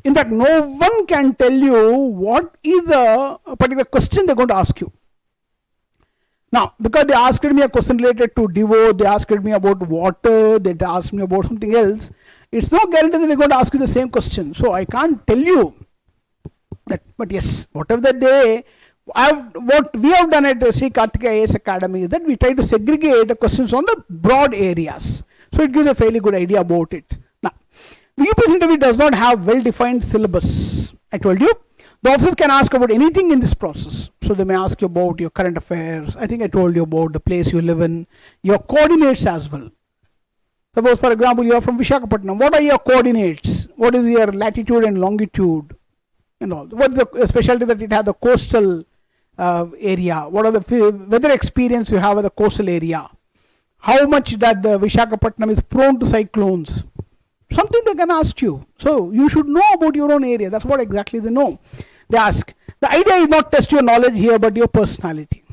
In fact, no one can tell you what is the particular question they're going to ask you. Now, because they asked me a question related to divorce, they asked me about water, they asked me about something else, it's no guarantee that they're going to ask you the same question. So I can't tell you that. But yes, whatever that they, what we have done at Sri Karthikeya IAS Academy is that we try to segregate the questions on the broad areas. So it gives a fairly good idea about it. Now, the UPSC interview does not have well-defined syllabus. I told you. The officers can ask about anything in this process. So they may ask you about your current affairs. I think I told you about the place you live in, your coordinates as well. Suppose, for example, you are from Visakhapatnam. What are your coordinates? What is your latitude and longitude? And all. What is the specialty that it has? The coastal area. What are the weather experience you have at the coastal area? How much that the Visakhapatnam is prone to cyclones? Something they can ask you. So you should know about your own area. That's what exactly they know. They ask. The idea is not test your knowledge here, but your personality.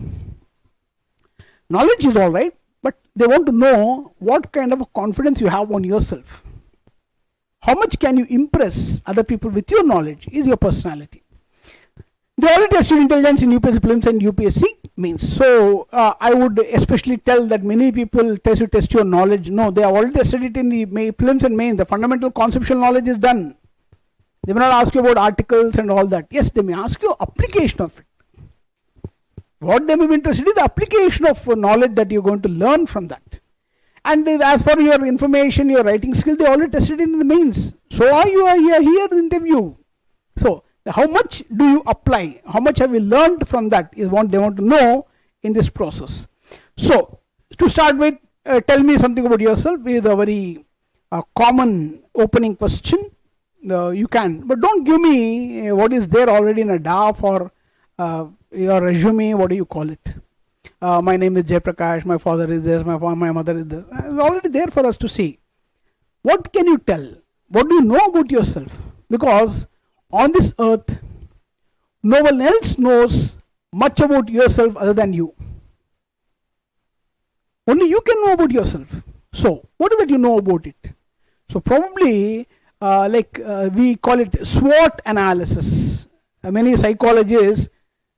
Knowledge is all right, but they want to know what kind of a confidence you have on yourself. How much can you impress other people with your knowledge is your personality. They already tested intelligence in UPSC prelims and UPSC mains. So I would especially tell that many people test your knowledge. No, they have already tested it in the prelims and mains. The fundamental conceptual knowledge is done. They may not ask you about articles and all that. Yes, they may ask you application of it. What they may be interested in is the application of knowledge that you're going to learn from that. And as for your information, your writing skill, they already tested it in the mains. So are you here in the interview. So how much do you apply? How much have you learned from that is what they want to know in this process. So to start with, tell me something about yourself is a very common opening question. You can, but don't give me what is there already in a DAF or your resume. What do you call it? My name is Jaiprakash. My father is this. My mother is this. It's already there for us to see. What can you tell? What do you know about yourself? Because on this earth, no one else knows much about yourself other than you. Only you can know about yourself. So, what is that you know about it? So, probably we call it SWOT analysis. Many psychologists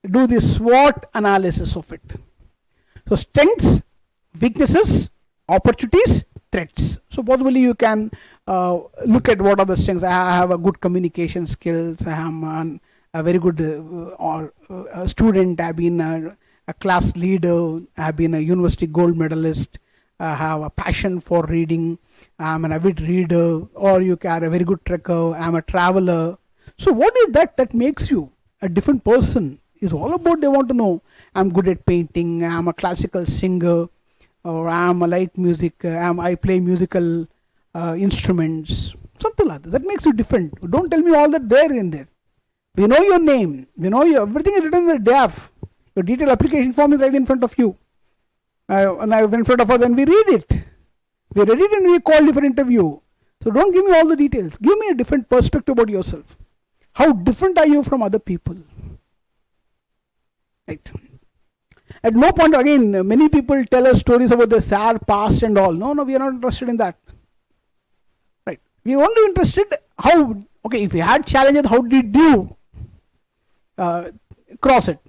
do this SWOT analysis of it. So, strengths, weaknesses, opportunities, threats. So, possibly you can look at what are the strengths. I have a good communication skills. I am a very good student. I have been a class leader. I have been a university gold medalist. I have a passion for reading. I am an avid reader. Or you are a very good trekker. I am a traveler. So what is that makes you a different person? Is all about they want to know. I am good at painting. I am a classical singer. Or I am a light music. I play musical instruments. Something like that. That makes you different. Don't tell me all that there in there. We know your name. We know everything is written in the DAF. Your detailed application form is right in front of you. And in front of us, and we read it. We read it and we call you for interview. So don't give me all the details. Give me a different perspective about yourself. How different are you from other people? Right. At no point, again, many people tell us stories about their sad past and all. No, we are not interested in that. Right. We are only interested how, okay, if you had challenges, how did you cross it?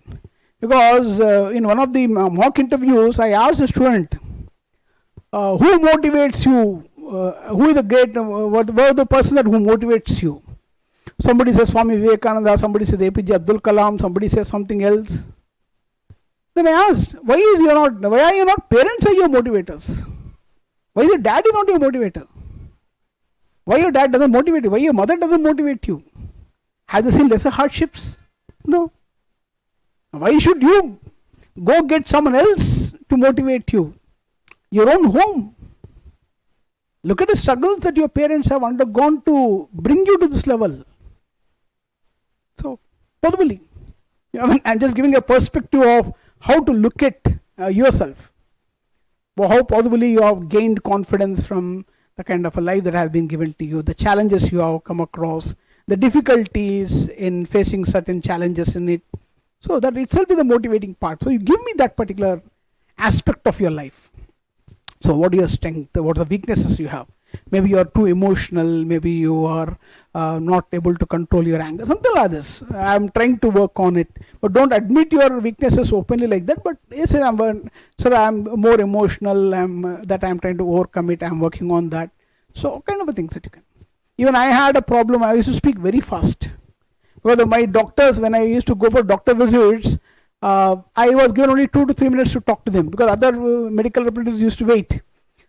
Because in one of the mock interviews, I asked a student, who motivates you? Who is the great, what the person that who motivates you? Somebody says Swami Vivekananda, somebody says APJ Abdul Kalam, somebody says something else. Then I asked, why are you not parents are your motivators? Why your dad is not your motivator? Why your dad doesn't motivate you? Why your mother doesn't motivate you? Have they seen lesser hardships? No. Why should you go get someone else to motivate you? Your own home. Look at the struggles that your parents have undergone to bring you to this level. So, possibly, I'm just giving a perspective of how to look at yourself. How possibly you have gained confidence from the kind of a life that has been given to you, the challenges you have come across, the difficulties in facing certain challenges in it. So that itself is the motivating part. So you give me that particular aspect of your life. So what are your strengths? What are the weaknesses you have? Maybe you are too emotional, maybe you are not able to control your anger, something like this. I am trying to work on it. But don't admit your weaknesses openly like that. But yes, sir, I'm more emotional, that I'm trying to overcome it, I'm working on that. So kind of a things that you can. Even I had a problem, I used to speak very fast. Because my doctors, when I used to go for doctor visits, I was given only 2 to 3 minutes to talk to them, because other medical representatives used to wait.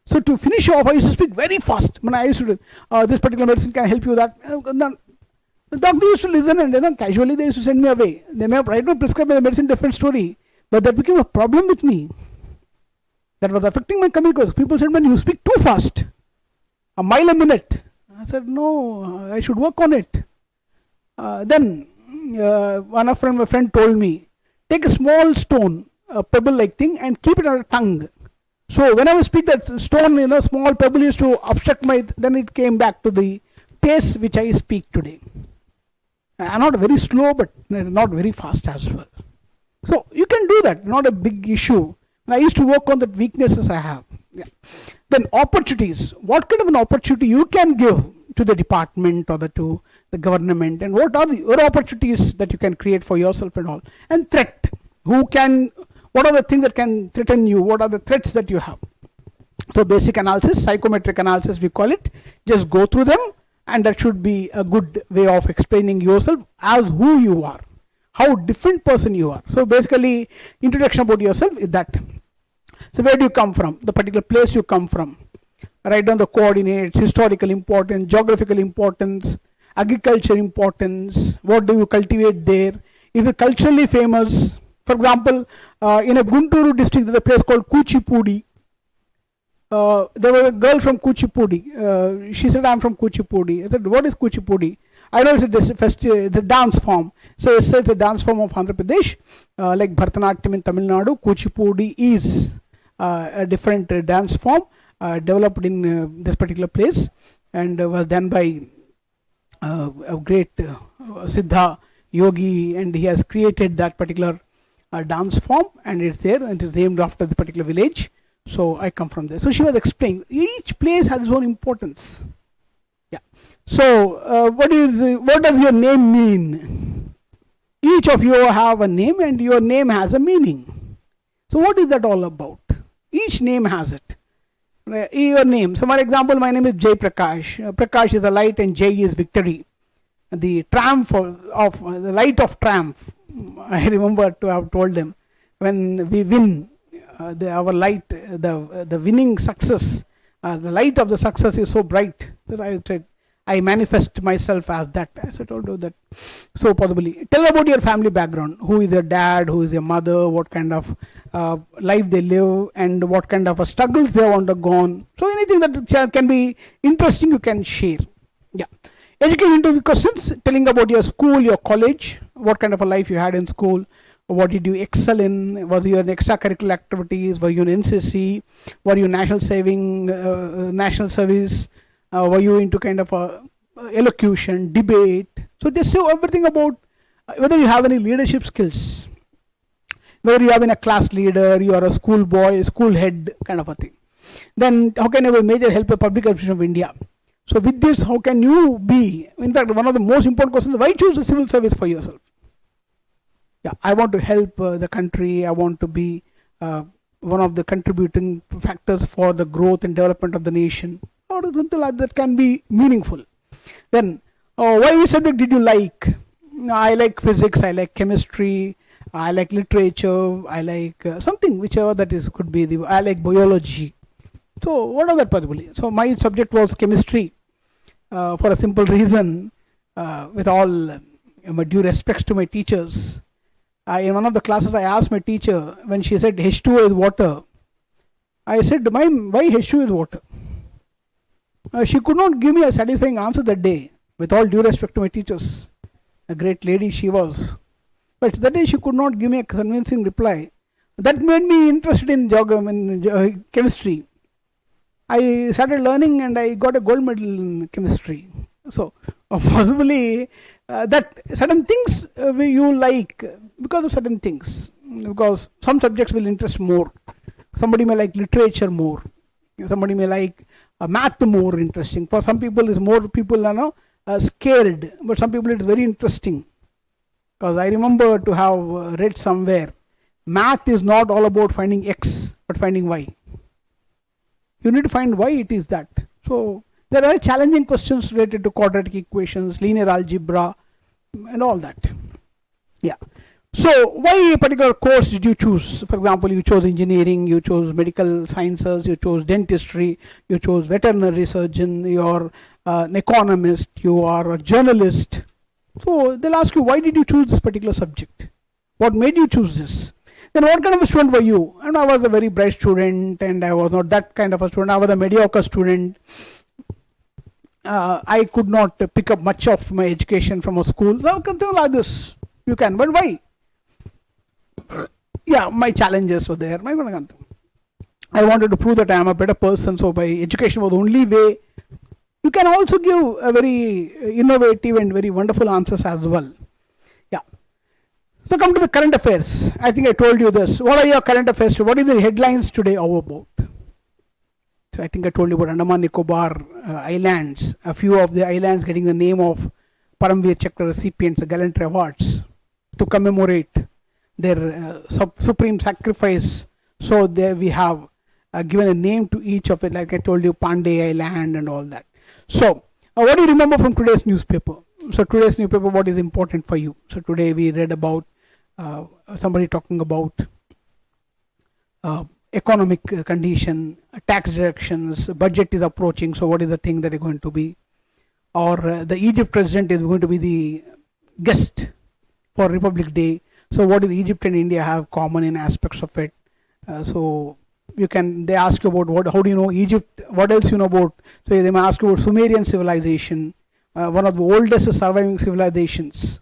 So to finish off, I used to speak very fast. When I used to do, this particular medicine can help you, that. The doctor used to listen, and then casually they used to send me away. They may have right now prescribed the medicine, different story. But that became a problem with me. That was affecting my communication. People said, man, you speak too fast. A mile a minute. I said, no, I should work on it. Then one of my friend told me, take a small stone, a pebble-like thing, and keep it on your tongue. So whenever I speak, that stone, small pebble used to obstruct my, then it came back to the pace which I speak today. I'm not very slow, but not very fast as well. So you can do that, not a big issue. I used to work on the weaknesses I have. Yeah. Then opportunities. What kind of an opportunity you can give to the department or to the government, and what are your opportunities that you can create for yourself and all. And threat. What are the things that can threaten you? What are the threats that you have? So basic analysis, psychometric analysis we call it. Just go through them, and that should be a good way of explaining yourself as who you are. How different person you are. So basically, introduction about yourself is that. So where do you come from? The particular place you come from. Write down the coordinates, historical importance, geographical importance, agriculture importance, what do you cultivate there. If you're culturally famous, for example, in a Gunturu district, there's a place called Kuchipudi. There was a girl from Kuchipudi. She said, I'm from Kuchipudi. I said, what is Kuchipudi? I know it's a dance form. So it's a dance form of Andhra Pradesh, like Bharatanatyam in Tamil Nadu. Kuchipudi is a different dance form developed in this particular place, and was done by a great Siddha yogi, and he has created that particular dance form, and it's there, and it's named after the particular village. So I come from there. So she was explaining each place has its own importance. Yeah. So what does your name mean? Each of you have a name, and your name has a meaning. So what is that all about? Each name has it. Your name. So for example, my name is Jay Prakash. Prakash is the light, and Jay is victory. The triumph of the light of triumph. I remember to have told them, when we win, our light, the winning success, the light of the success is so bright that I said, I manifest myself as that. I said, I'll do that. So possibly, tell about your family background. Who is your dad? Who is your mother? What kind of life they live, and what kind of struggles they have undergone. So anything that can be interesting, you can share. Yeah. Education interview questions, telling about your school, your college, what kind of a life you had in school, what did you excel in, was you in extracurricular activities, were you in NCC, were you national service, were you into kind of a elocution, debate. So they say everything about whether you have any leadership skills, whether you have been a class leader, you are a school boy, school head, kind of a thing. Then how can you have a major help of public administration of India? So with this, how can you be, in fact, one of the most important questions, why choose the civil service for yourself? Yeah, I want to help the country, I want to be one of the contributing factors for the growth and development of the nation, or something like that can be meaningful. Then, which subject did you like? I like physics, I like chemistry, I like literature, I like something, whichever that is, could be, I like biology. So what are that possibly? So my subject was chemistry, for a simple reason, with all due respects to my teachers. In one of the classes I asked my teacher, when she said H2O is water, I said, why H2O is water? She could not give me a satisfying answer that day, with all due respect to my teachers. A great lady she was. But that day she could not give me a convincing reply. That made me interested in chemistry. I started learning, and I got a gold medal in chemistry. So possibly that certain things you like because of certain things, because some subjects will interest more. Somebody may like literature more. Somebody may like math more interesting. For some people, is more people scared, but some people it's very interesting. Because I remember to have read somewhere, math is not all about finding x, but finding y. You need to find why it is that. So there are challenging questions related to quadratic equations, linear algebra, and all that. Yeah. So why a particular course did you choose? For example, you chose engineering, you chose medical sciences, you chose dentistry, you chose veterinary surgeon, you are an economist, you are a journalist. So they'll ask you, why did you choose this particular subject? What made you choose this? Then what kind of a student were you? And I was a very bright student, and I was not that kind of a student. I was a mediocre student. I could not pick up much of my education from a school. So something like this, you can. But why? Yeah, my challenges were there. I wanted to prove that I am a better person, so my education was the only way. You can also give a very innovative and very wonderful answers as well. Yeah. So come to the current affairs. I think I told you this. What are your current affairs? What is the headlines today all about? So I think I told you about Andaman Nicobar Islands. A few of the islands getting the name of Paramveer Chakra recipients, the gallantry awards, to commemorate their supreme sacrifice. So there we have given a name to each of it, like I told you, Pandey Island and all that. So what do you remember from today's newspaper? So today's newspaper, what is important for you? So today we read about somebody talking about economic condition, tax deductions, budget is approaching, so what is the thing that is going to be? Or the Egypt president is going to be the guest for Republic Day. So what does Egypt and India have common in aspects of it? So you can, they ask you about how do you know Egypt, what else you know about? So they may ask you about Sumerian civilization, one of the oldest surviving civilizations.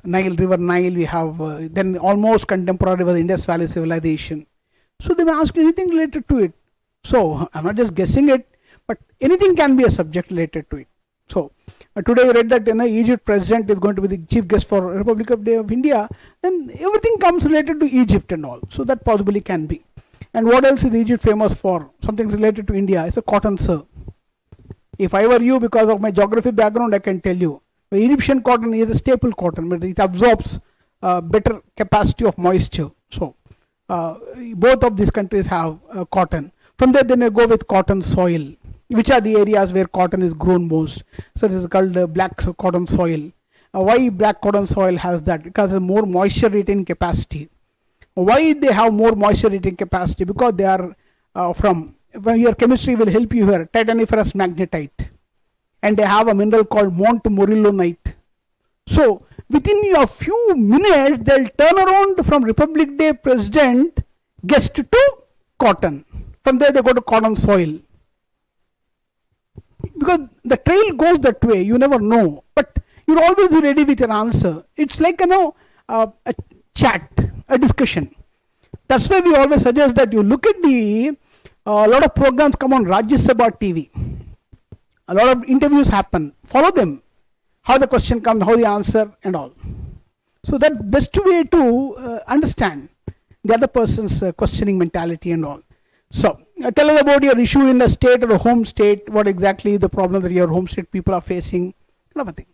River Nile we have, then almost contemporary was Indus Valley civilization. So they may ask you anything related to it. So I'm not just guessing it, but anything can be a subject related to it. So today I read that Egypt president is going to be the chief guest for Republic of India. Then everything comes related to Egypt and all. So that possibly can be. And what else is Egypt famous for? Something related to India. It's a cotton, sir. If I were you, because of my geography background, I can tell you. The Egyptian cotton is a staple cotton, but it absorbs better capacity of moisture. So both of these countries have cotton. From there they may go with cotton soil, which are the areas where cotton is grown most. So this is called black cotton soil. Why black cotton soil has that? Because it's more moisture retaining capacity. Why they have more moisture retaining capacity? Because they are when your chemistry will help you here, titaniferous magnetite. And they have a mineral called Montmorillonite. So within a few minutes, they'll turn around from Republic Day president guest to cotton. From there they go to cotton soil. Because the trail goes that way, you never know. But you're always ready with your answer. It's like a chat, a discussion. That's why we always suggest that you look at a lot of programs come on Rajya Sabha TV. A lot of interviews happen. Follow them. How the question comes, how the answer and all. So that's best way to understand the other person's questioning mentality and all. So tell us about your issue in the state or home state, what exactly the problem that your home state people are facing, another thing.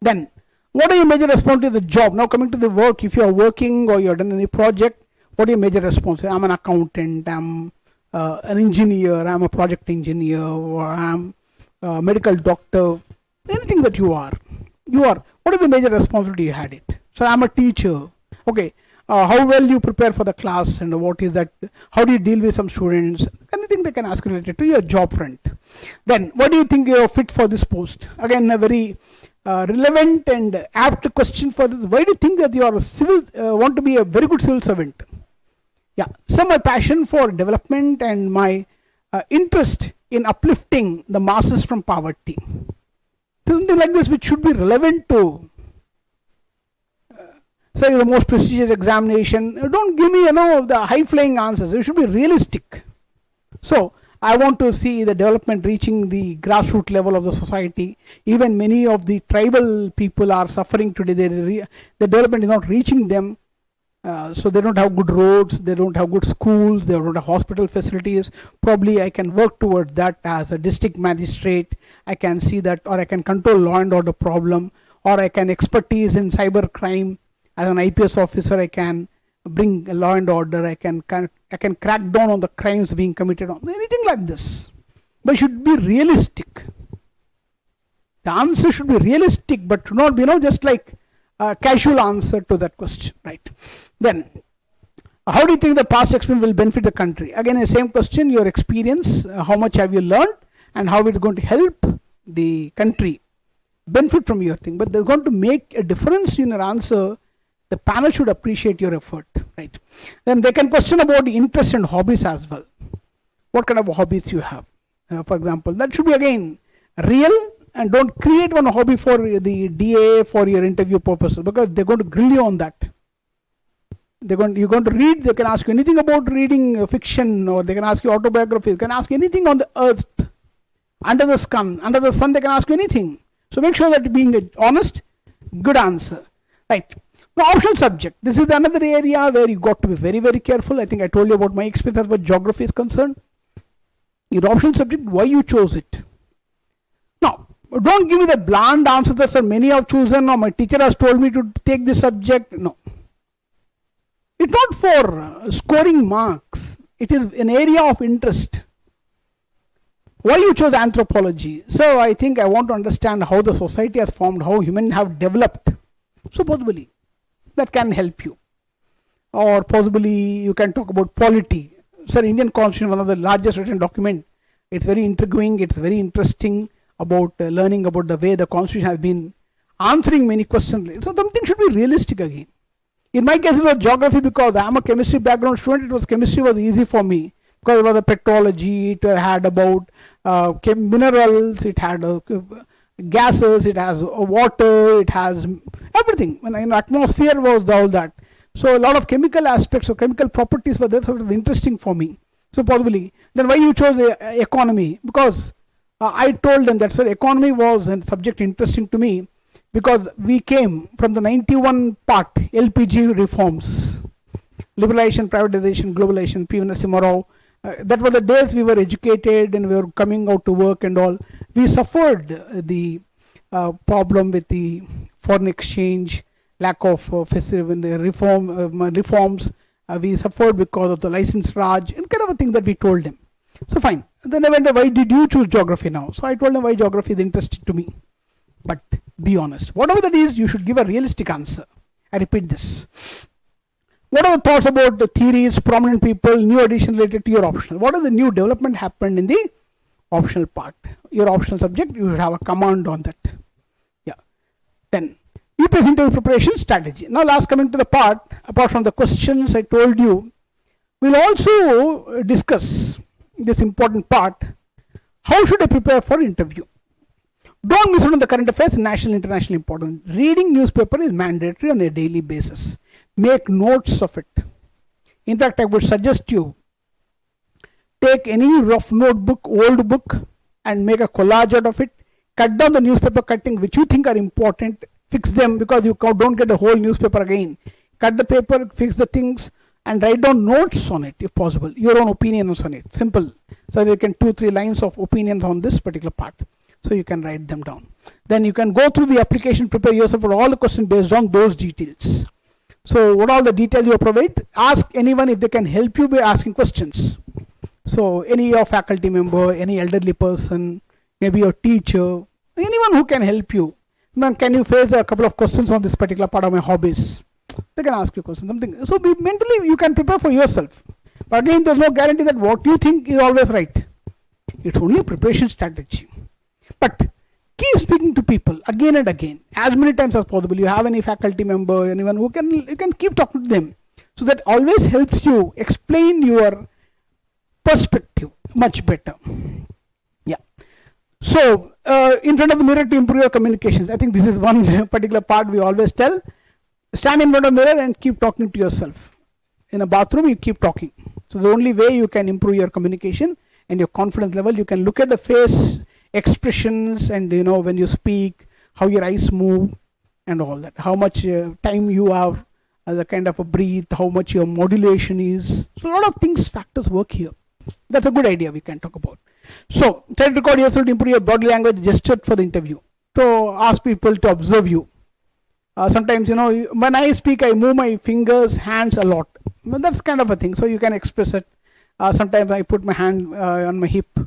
Then what are your major responsibilities of the job? Now coming to the work, if you are working or you are done any project, what are your major responsibilities? I'm an accountant, I'm an engineer, I'm a project engineer, or I'm a medical doctor, anything that you are. What is the major responsibility you had it? So I'm a teacher. Okay, how well you prepare for the class and what is that? How do you deal with some students? Anything they can ask related to your job front. Then what do you think you're fit for this post? Again, a very relevant and apt question for this. Why do you think that you are want to be a very good civil servant? Yeah, so my passion for development and my interest in uplifting the masses from poverty. Something like this which should be relevant to say the most prestigious examination. Don't give me the high flying answers. You should be realistic. So I want to see the development reaching the grassroots level of the society. Even many of the tribal people are suffering today. The development is not reaching them. So they don't have good roads, they don't have good schools, they don't have hospital facilities. Probably I can work towards that as a district magistrate. I can see that, or I can control law and order problem, or I can expertise in cyber crime. As an IPS officer, I can bring law and order. I can crack down on the crimes being committed on anything like this. But it should be realistic. The answer should be realistic, but should not be, just like a casual answer to that question, right? Then, how do you think the past experience will benefit the country? Again, the same question, your experience, how much have you learned, and how it is going to help the country benefit from your thing. But they're going to make a difference in your answer. The panel should appreciate your effort, right? Then they can question about the interest and hobbies as well. What kind of hobbies you have? For example, that should be again real, and don't create one hobby for the DA for your interview purposes, because they're going to grill you on that. You're going to read, they can ask you anything about reading fiction, or they can ask you autobiography, they can ask anything on the earth, under the sun, they can ask you anything. So make sure that being honest, good answer, right? Now, optional subject. This is another area where you got to be very, very careful. I think I told you about my experience as far as geography is concerned. Your optional subject, why you chose it. Now, don't give me the bland answer that, sir, many have chosen, or my teacher has told me to take this subject. No. It's not for scoring marks. It is an area of interest. Why you chose anthropology? So I think I want to understand how the society has formed, how humans have developed. So possibly that can help you. Or possibly you can talk about polity. Sir, Indian Constitution, one of the largest written document. It's very intriguing, it's very interesting about learning about the way the Constitution has been answering many questions. So something should be realistic again. In my case, it was geography, because I am a chemistry background student. Chemistry was easy for me, because it was a petrology, it had about minerals, it had gases, it has water, it has everything. When in atmosphere was all that. So a lot of chemical aspects or chemical properties were there, so it was interesting for me. So possibly, then why you chose economy? Because I told them that, sir, economy was a subject interesting to me, because we came from the 91 part LPG reforms, liberalization, privatization, globalization, P. Narasimha Rao. That were the days we were educated and we were coming out to work and all. We suffered the problem with the foreign exchange, lack of reforms. We suffered because of the license Raj, and kind of a thing that we told them. So fine. Then they went, why did you choose geography now? So I told them why geography is interesting to me. But be honest. Whatever that is, you should give a realistic answer. I repeat this. What are the thoughts about the theories, prominent people, new addition related to your optional? What are the new development happened in the optional part? Your optional subject, you should have a command on that. Yeah. Then, UPSC interview preparation strategy. Now last coming to the part, apart from the questions I told you, we'll also discuss this important part. How should I prepare for interview? Don't miss out on the current affairs, national, international important. Reading newspaper is mandatory on a daily basis. Make notes of it. In fact, I would suggest you take any rough notebook, old book, and make a collage out of it. Cut down the newspaper cutting which you think are important. Fix them, because you don't get the whole newspaper again. Cut the paper, fix the things, and write down notes on it if possible. Your own opinions on it. Simple. So you can 2-3 lines of opinions on this particular part. So you can write them down. Then you can go through the application, prepare yourself for all the questions based on those details. So what all the details you provide, ask anyone if they can help you by asking questions. So any your faculty member, any elderly person, maybe your teacher, anyone who can help you. Man, can you face a couple of questions on this particular part of my hobbies? They can ask you questions. Something. So mentally you can prepare for yourself. But again, there's no guarantee that what you think is always right. It's only a preparation strategy. But keep speaking to people again and again, as many times as possible. You have any faculty member, anyone who you can keep talking to them. So that always helps you explain your perspective much better. Yeah. So in front of the mirror to improve your communications. I think this is one particular part we always tell. Stand in front of the mirror and keep talking to yourself. In a bathroom, you keep talking. So the only way you can improve your communication and your confidence level, you can look at the face expressions, and when you speak, how your eyes move and all that, how much time you have the kind of a breathe, how much your modulation is. So a lot of things, factors work here. That's a good idea we can talk about. So try to record yourself to improve your body language gesture for the interview. So ask people to observe you. Sometimes, when I speak, I move my fingers, hands a lot. That's kind of a thing. So you can express it. Sometimes I put my hand on my hip.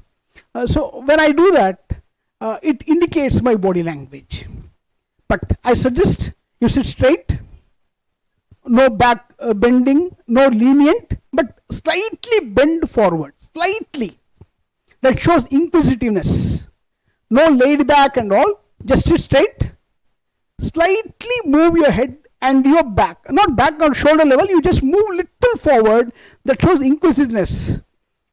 So when I do that, it indicates my body language. But I suggest you sit straight, no back bending, no lenient, but slightly bend forward, slightly. That shows inquisitiveness. No laid back and all, just sit straight. Slightly move your head and your back, not back on shoulder level, you just move little forward, that shows inquisitiveness.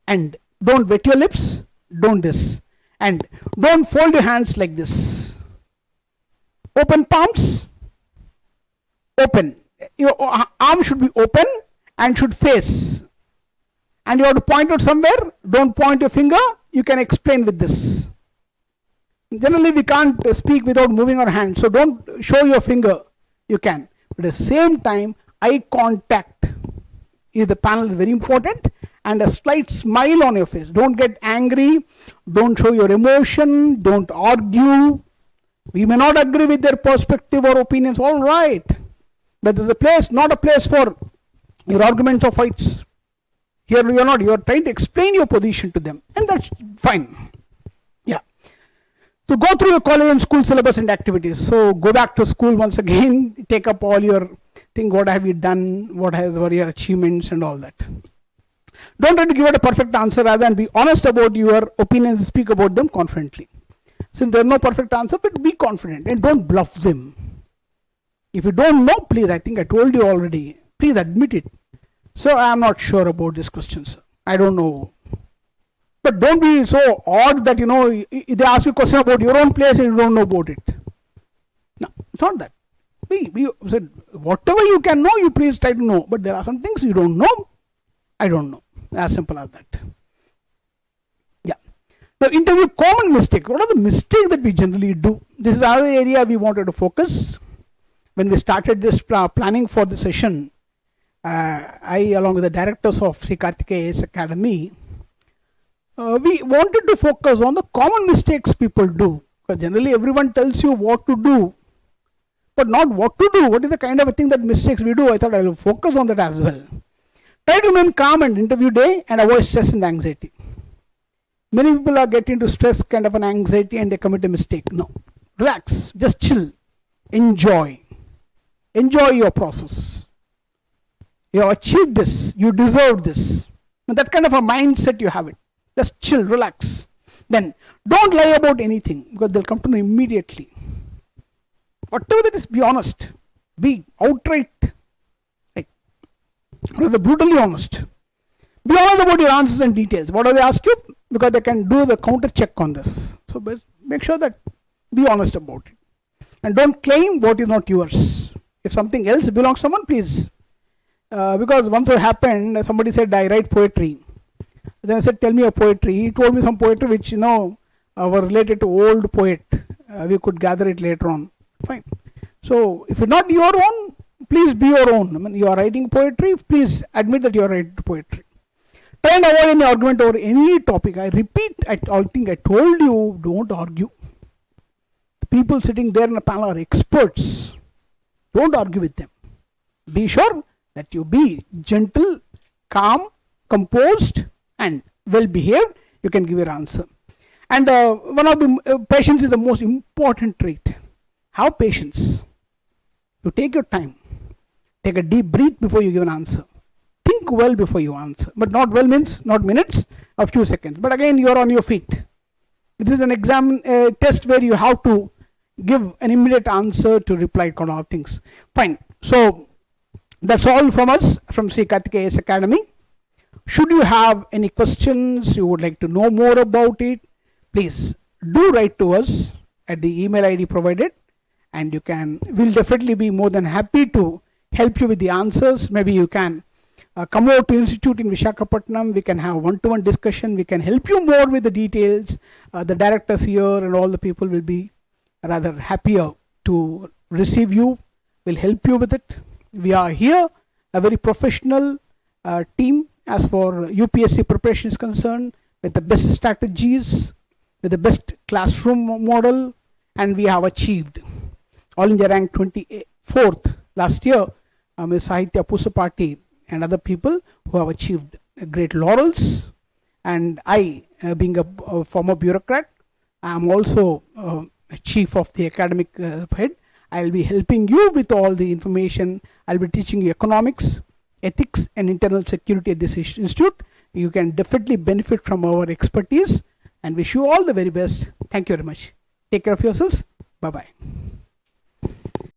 And don't wet your lips, don't this. And don't fold your hands like this. Open palms, open. Your arm should be open and should face. And you have to point out somewhere, don't point your finger, you can explain with this. Generally we can't speak without moving our hand, so don't show your finger, you can. But at the same time, eye contact is the panel is very important, and a slight smile on your face. Don't get angry, don't show your emotion, don't argue. We may not agree with their perspective or opinions, all right. But there's a place, not a place for your arguments or fights. Here you are not, you are trying to explain your position to them, and that's fine. Yeah. So go through your college and school syllabus and activities. So go back to school once again, take up all your thing, what have you done, what were your achievements and all that. Don't try to give it a perfect answer, rather than be honest about your opinions and speak about them confidently. Since there's no perfect answer, but be confident and don't bluff them. If you don't know, please, I think I told you already, please admit it. So I am not sure about these questions. I don't know. But don't be so odd that, if they ask you a question about your own place and you don't know about it. No, it's not that. We said, whatever you can know, you please try to know. But there are some things you don't know. I don't know. As simple as that. Yeah. Now, interview common mistake. What are the mistakes that we generally do? This is another area we wanted to focus. When we started this planning for the session, I, along with the directors of Sri Karthikeya IAS Academy, we wanted to focus on the common mistakes people do. Because generally everyone tells you what to do, but not what to do. What is the kind of a thing that mistakes we do? I thought I will focus on that as well. Try to remain calm and interview day and avoid stress and anxiety. Many people are getting into stress, kind of an anxiety, and they commit a mistake. No. Relax. Just chill. Enjoy. Enjoy your process. You have achieved this. You deserve this. And that kind of a mindset you have it. Just chill, relax. Then don't lie about anything, because they'll come to know immediately. Whatever that is, be honest. Be outright, rather brutally honest. Be honest about your answers and details. What do they ask you? Because they can do the counter check on this. So make sure that be honest about it. And don't claim what is not yours. If something else belongs to someone, please. Because once it happened, somebody said, I write poetry. Then I said, tell me a poetry. He told me some poetry which, were related to old poet. We could gather it later on. Fine. So, if it's not your own, please be your own. I mean, you are writing poetry, please admit that you are writing poetry. Try and avoid any argument over any topic. I repeat, I think I told you, don't argue. The people sitting there in a panel are experts. Don't argue with them. Be sure that you be gentle, calm, composed, and well behaved. You can give your answer. And one of the patience is the most important trait. Have patience. You take your time. Take a deep breath before you give an answer. Think well before you answer. But not well means not minutes, a few seconds. But again, you are on your feet. This is an exam test where you have to give an immediate answer to reply on all things. Fine. So that's all from us, from Sri Karthikeya IAS Academy. Should you have any questions, you would like to know more about it, please do write to us at the email ID provided, and we'll definitely be more than happy to help you with the answers. Maybe you can come over to Institute in Visakhapatnam. We can have one-to-one discussion. We can help you more with the details. The directors here and all the people will be rather happier to receive you, will help you with it. We are here a very professional team as for UPSC preparation is concerned, with the best strategies, with the best classroom model, and we have achieved All India rank 24th last year. Ms. Sahitya Pusapati and other people who have achieved great laurels. And I, being a former bureaucrat, I am also chief of the academic head. I will be helping you with all the information. I will be teaching you economics, ethics, and internal security at this institute. You can definitely benefit from our expertise, and wish you all the very best. Thank you very much. Take care of yourselves. Bye bye.